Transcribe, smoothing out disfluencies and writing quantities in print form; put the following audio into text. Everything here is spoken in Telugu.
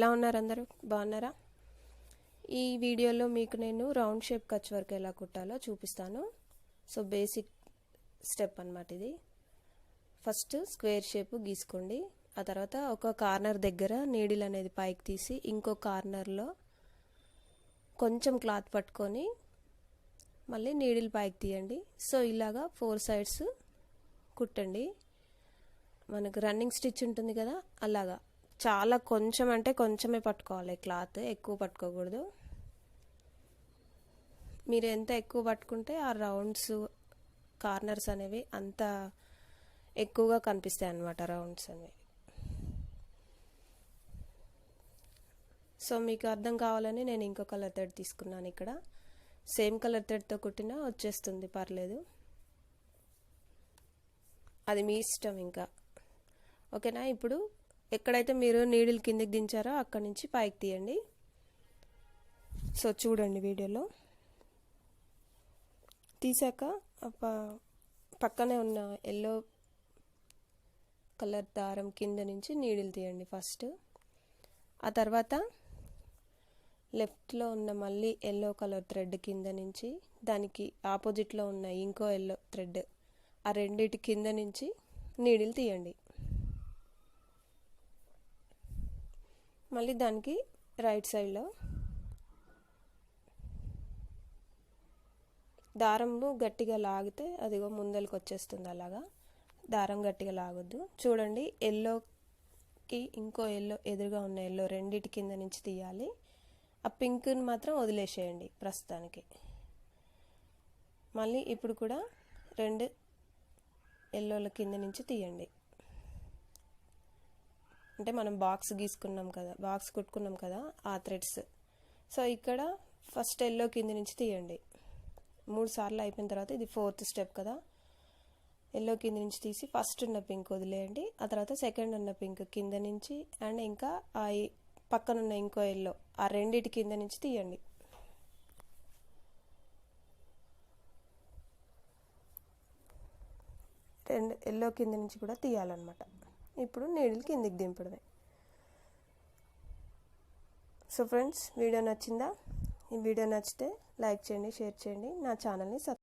ఎలా ఉన్నారు అందరూ? బాగున్నారా? ఈ వీడియోలో మీకు నేను రౌండ్ షేప్ కచ్ వర్క్ ఎలా కుట్టాలో చూపిస్తాను. సో బేసిక్ స్టెప్ అన్నమాట ఇది. ఫస్ట్ స్క్వేర్ షేప్ గీసుకోండి. ఆ తర్వాత ఒక కార్నర్ దగ్గర నీడిల్ అనేది పైకి తీసి ఇంకో కార్నర్లో కొంచెం క్లాత్ పట్టుకొని మళ్ళీ నీడిల్ పైకి తీయండి. సో ఇలాగా 4 సైడ్స్ కుట్టండి. మనకు రన్నింగ్ స్టిచ్ ఉంటుంది కదా, అలాగా చాలా కొంచెం అంటే కొంచెమే పట్టుకోవాలి క్లాత్, ఎక్కువ పట్టుకోకూడదు. మీరు ఎంత ఎక్కువ పట్టుకుంటే ఆ రౌండ్స్ కార్నర్స్ అనేవి అంత ఎక్కువగా కనిపిస్తాయి అన్నమాట, రౌండ్స్ అనేవి. సో మీకు అర్థం కావాలని నేను ఇంకో కలర్ థ్రెడ్ తీసుకున్నాను. ఇక్కడ సేమ్ కలర్ థ్రెడ్తో కుట్టినా వచ్చేస్తుంది, పర్లేదు, అది మీ ఇష్టం ఇంకా. ఓకేనా? ఇప్పుడు ఎక్కడైతే మీరు నీడిల్ కిందకి దించారో అక్కడి నుంచి పైకి తీయండి. సో చూడండి వీడియోలో. తీసాక పక్కనే ఉన్న ఎల్లో కలర్ దారం కింద నుంచి నీడిల్ తీయండి ఫస్ట్. ఆ తర్వాత లెఫ్ట్లో ఉన్న మళ్ళీ ఎల్లో కలర్ థ్రెడ్ కింద నుంచి దానికి ఆపోజిట్లో ఉన్న ఇంకో ఎల్లో థ్రెడ్, ఆ రెండిటి కింద నుంచి నీడిల్ తీయండి. మళ్ళీ దానికి రైట్ సైడ్లో దారము గట్టిగా లాగితే అదిగో ముందరికి వచ్చేస్తుంది. అలాగా దారం గట్టిగా లాగొద్దు. చూడండి, ఎల్లోకి ఇంకో ఎల్లో ఎదురుగా ఉన్న ఎల్లో రెండిటి కింద నుంచి తీయాలి. ఆ పింక్ని మాత్రం వదిలేసేయండి ప్రస్తుతానికి. మళ్ళీ ఇప్పుడు కూడా 2 ఎల్లోల కింద నుంచి తీయండి. అంటే మనం బాక్స్ గీసుకున్నాం కదా, బాక్స్ కుట్టుకున్నాం కదా, ఆ థ్రెడ్స్. సో ఇక్కడ ఫస్ట్ ఎల్లో కింద నుంచి తీయండి. 3 సార్లు అయిపోయిన తర్వాత ఇది 4th స్టెప్ కదా, ఎల్లో కింద నుంచి తీసి ఫస్ట్ ఉన్న పింక్ వదిలేయండి. ఆ తర్వాత సెకండ్ ఉన్న పింక్ కింద నుంచి అండ్ ఇంకా ఆ పక్కనున్న ఇంకో ఎల్లో, ఆ రెండిటి కింద నుంచి తీయండి. ఎల్లో కింద నుంచి కూడా తీయాలన్నమాట. ఇప్పుడు నీడిల్ కిందికి దింపడమే. సో ఫ్రెండ్స్, వీడియో నచ్చిందా? ఈ వీడియో నచ్చితే లైక్ చేయండి, షేర్ చేయండి, నా ఛానల్ని